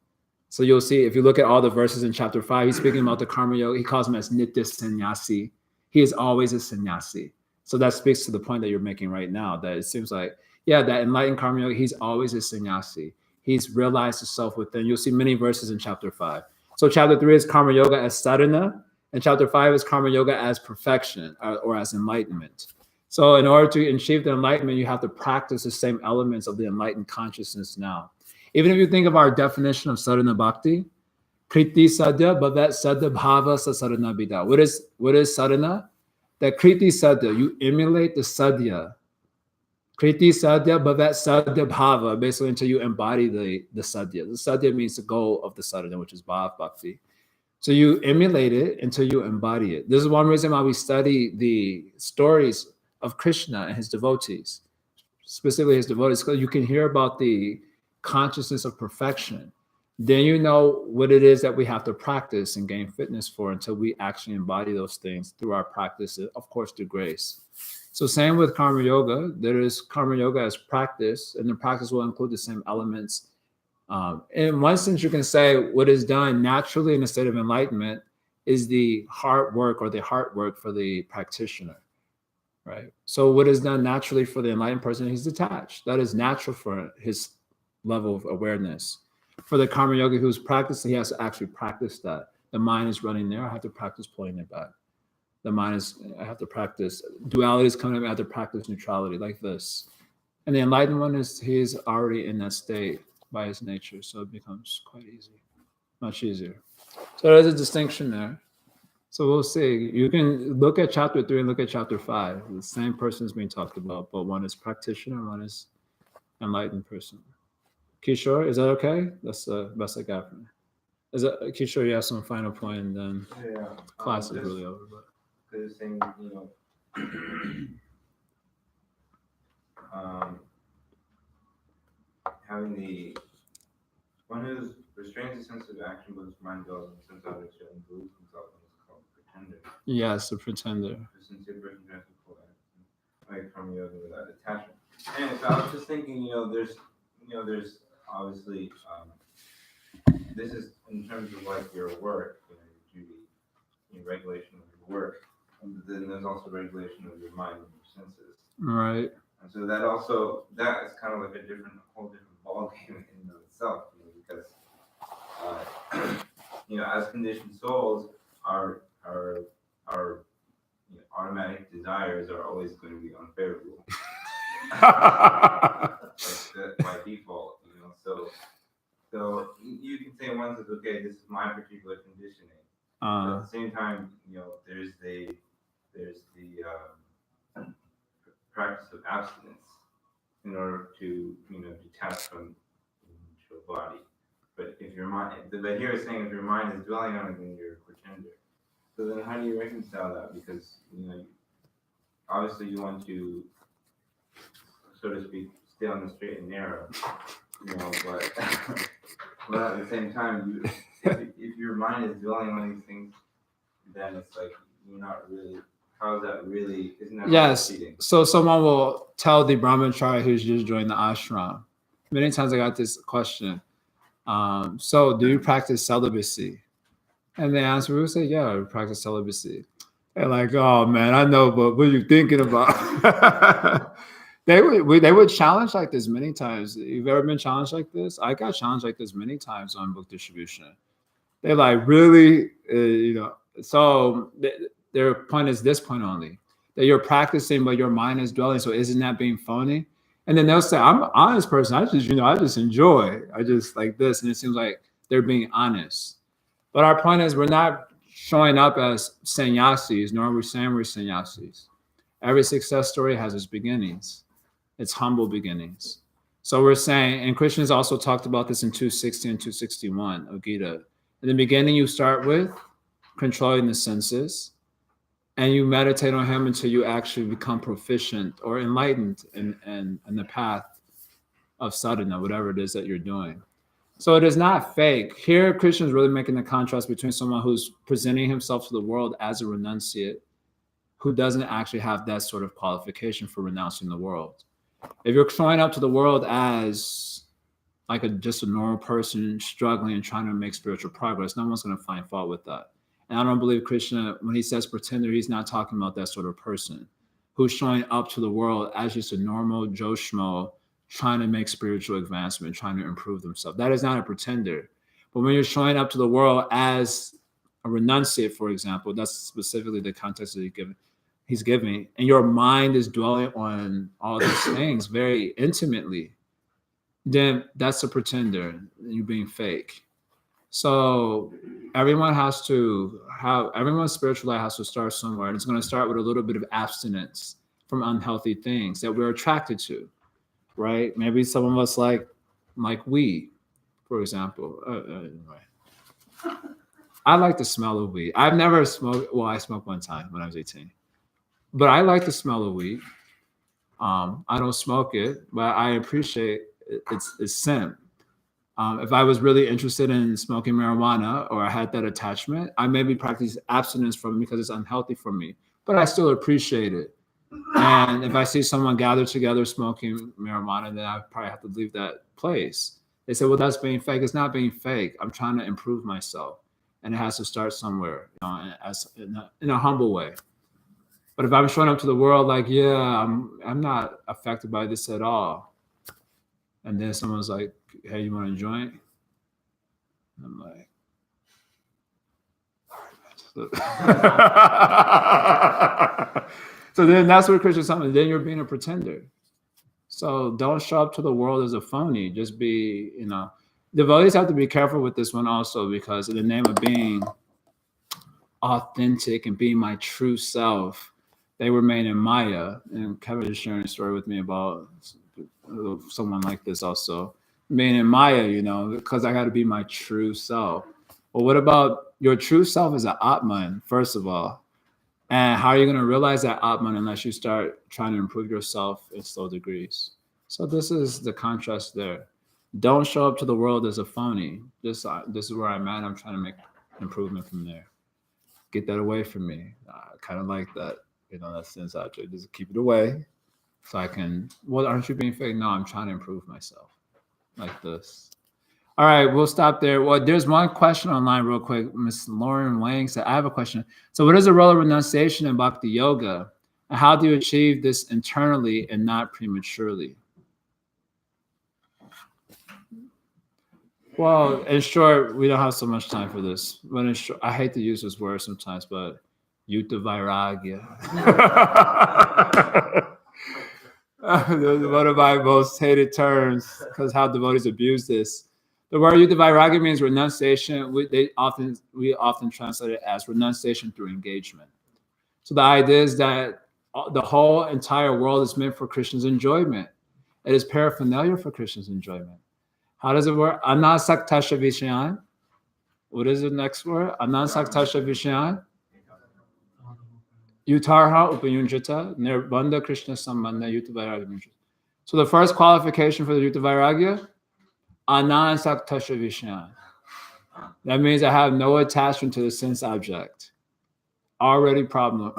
So you'll see, if you look at all the verses in chapter 5, he's speaking about the karma yoga. He calls him as nitya sannyasi. He is always a sannyasi. So that speaks to the point that you're making right now, that it seems like, that enlightened karma yoga, he's always a sannyasi. He's realized the self within. You'll see many verses in chapter 5. So chapter 3 is karma yoga as sadhana, and chapter 5 is karma yoga as perfection or as enlightenment. So in order to achieve the enlightenment, you have to practice the same elements of the enlightened consciousness now. Even if you think of our definition of sadhana bhakti, kriti sadhya bhavat sadhya bhava sa sadhana bida. What is sadhana? That kriti sadhya, you emulate the sadhya. Kriti sadhya bhavat sadhya bhava, basically until you embody the sadhya. The sadhya means the goal of the sadhana, which is bhav bhakti. So you emulate it until you embody it. This is one reason why we study the stories of Krishna and his devotees, specifically his devotees, because you can hear about the consciousness of perfection. Then you know what it is that we have to practice and gain fitness for until we actually embody those things through our practice, of course, through grace. So same with karma yoga. There is karma yoga as practice, and the practice will include the same elements. In one sense, you can say what is done naturally in a state of enlightenment is the hard work or the heart work for the practitioner, right? So what is done naturally for the enlightened person, he's detached. That is natural for his level of awareness. For the karma yogi who's practicing, he has to actually practice that. The mind is running there, I have to practice pulling it back. The mind is, I have to practice, duality is coming up, I have to practice neutrality, like this. And the enlightened one he's already in that state by his nature, so it becomes quite easy. Much easier. So there's a distinction there. So we'll see. You can look at chapter 3 and look at chapter 5. The same person is being talked about, but one is practitioner, one is enlightened person. Kishore, is that okay? That's the best I got from you. Is that Kishore? You have some final point, and then Yeah. class is really over. But Because saying, having the one who restrains the sense of action, but his mind dwells in sense objects and believes himself in is called pretender. yes, the pretender. The sincere person tries to pull away from yoga without attachment. And so I was just thinking, there's obviously this is in terms of like your work, your duty, regulation of your work. And then there's also regulation of your mind and your senses. Right. And so that is kind of like a whole different ballgame in and of itself, because as conditioned souls, our automatic desires are always going to be unfavorable. Like by default, so you can say once it's okay, this is my particular conditioning. But at the same time, there's the practice of abstinence in order to detach from your body. But if your mind, the here is saying if your mind is dwelling on it, then you're a pretender. So then how do you reconcile that? Because obviously you want to, so to speak, stay on the straight and narrow, but but at the same time, if your mind is dwelling on these things, then it's like you're not really. How is that really? Isn't that yes. cheating? So someone will tell the brahmachari who's just joined the ashram. Many times I got this question. So do you practice celibacy? And the answer will say, yeah, I practice celibacy. They're like, oh man, I know, but what are you thinking about? They would challenge like this many times. You've ever been challenged like this? I got challenged like this many times on book distribution. They're like, really? So their point is this point only, that you're practicing, but your mind is dwelling. So isn't that being phony? And then they'll say, I'm an honest person. I just enjoy. I just like this. And it seems like they're being honest. But our point is we're not showing up as sannyasis, nor are we saying we're sannyasis. Every success story has its beginnings. It's humble beginnings. So we're saying, and Krishna's also talked about this in 260 and 261 of Gita. In the beginning, you start with controlling the senses, and you meditate on him until you actually become proficient or enlightened in the path of sadhana, whatever it is that you're doing. So it is not fake. Here, Krishna is really making the contrast between someone who's presenting himself to the world as a renunciate, who doesn't actually have that sort of qualification for renouncing the world. If you're showing up to the world as like just a normal person struggling and trying to make spiritual progress, no one's going to find fault with that. And I don't believe Krishna, when he says pretender, he's not talking about that sort of person who's showing up to the world as just a normal Joe Schmo trying to make spiritual advancement, trying to improve themselves. That is not a pretender. But when you're showing up to the world as a renunciate, for example, that's specifically the context that he's giving, and your mind is dwelling on all these things very intimately, then that's a pretender. You're being fake. So everyone's spiritual life has to start somewhere. And it's going to start with a little bit of abstinence from unhealthy things that we're attracted to, right? Maybe some of us like weed, for example. Anyway. I like the smell of weed. I've never smoked. Well, I smoked one time when I was 18. But I like the smell of weed. I don't smoke it, but I appreciate its scent. If I was really interested in smoking marijuana or I had that attachment, I maybe practice abstinence from it because it's unhealthy for me, but I still appreciate it. And if I see someone gather together smoking marijuana, then I probably have to leave that place. They say, well, that's being fake. It's not being fake. I'm trying to improve myself. And it has to start somewhere, in a humble way. But if I'm showing up to the world like, yeah, I'm not affected by this at all. And then someone's like, hey, you want a joint? And I'm like, all right. So then that's what Krishna's saying. Then you're being a pretender. So don't show up to the world as a phony. Just be, devotees have to be careful with this one also, because in the name of being authentic and being my true self, they remain in Maya. And Kevin is sharing a story with me about someone like this also. Being in Maya, you know, because I got to be my true self. Well, what about your true self is an Atman, first of all. And how are you going to realize that Atman unless you start trying to improve yourself in slow degrees? So this is the contrast there. Don't show up to the world as a phony. This is where I'm at. I'm trying to make improvement from there. Get that away from me. I kind of like that, you know, that sense object. Just keep it away so I can, well, aren't you being fake? No, I'm trying to improve myself like this. All right, we'll stop there. Well, there's one question online real quick. Miss Lauren Wang said, I have a question. So what is the role of renunciation in Bhakti Yoga? And how do you achieve this internally and not prematurely? Well, in short, we don't have so much time for this. But in short, I hate to use this word sometimes, but Yuta Vairagya. One of my most hated terms, because how devotees abuse this. The word Yuta Vairagya means renunciation. We often translate it as renunciation through engagement. So the idea is that the whole entire world is meant for Krishna's enjoyment. It is paraphernalia for Krishna's enjoyment. How does it work? Anasaktasha Vishayan. What is the next word? Anasaktasha Vishayan. Yutarha Upayunjata. Nirbandha Krishna Sambandha Yuta Vairagya. So the first qualification for the Yuta Vairagya, Anasaktasha Vishayan. That means I have no attachment to the sense object. Already problem.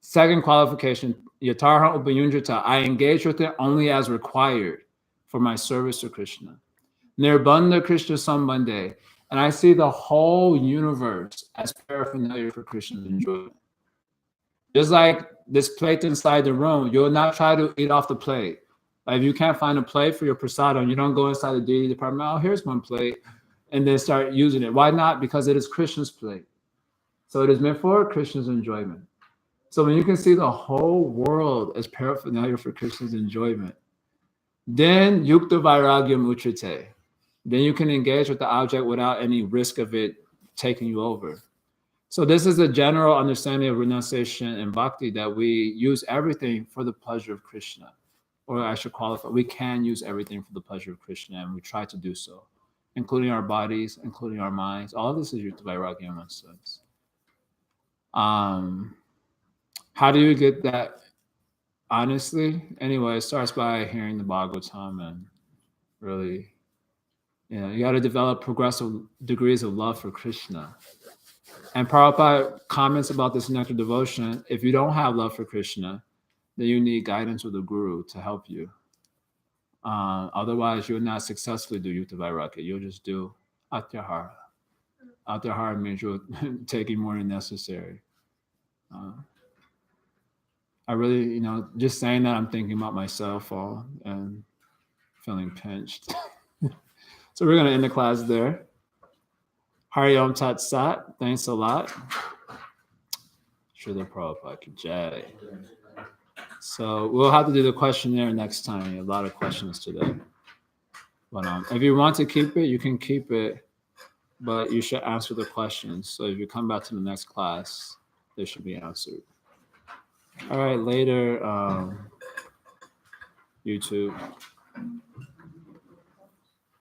Second qualification, Yatarha Upayunjata. I engage with it only as required for my service to Krishna. Nirbandha Krishna Sambandhe. And I see the whole universe as paraphernalia for Krishna's enjoyment. Just like this plate inside the room, you'll not try to eat off the plate. Like if you can't find a plate for your prasadam, you don't go inside the deity department, oh, here's one plate, and then start using it. Why not? Because it is Krishna's plate. So it is meant for Krishna's enjoyment. So when you can see the whole world as paraphernalia for Krishna's enjoyment, then yukta vairagyam uchrite. Then you can engage with the object without any risk of it taking you over. So this is a general understanding of renunciation and bhakti, that we use everything for the pleasure of Krishna. Or I should qualify, we can use everything for the pleasure of Krishna, and we try to do so, including our bodies, including our minds. All of this is yukta vairagya in one sense. How do you get that? Honestly, anyway, it starts by hearing the Bhagavatam and really, you got to develop progressive degrees of love for Krishna. And Prabhupada comments about this nectar devotion. If you don't have love for Krishna, then you need guidance with the guru to help you. Otherwise, you'll not successfully do Yukta Vairagya. You'll just do Atyahara. Atyahara means you're taking more than necessary. I really, just saying that, I'm thinking about myself all and feeling pinched. So we're going to end the class there. Hari Om Tat Sat. Thanks a lot. Srila Prabhupada Ki Jai. So we'll have to do the questionnaire next time. A lot of questions today. But if you want to keep it, you can keep it. But you should answer the questions. So if you come back to the next class, they should be answered. All right, later, YouTube.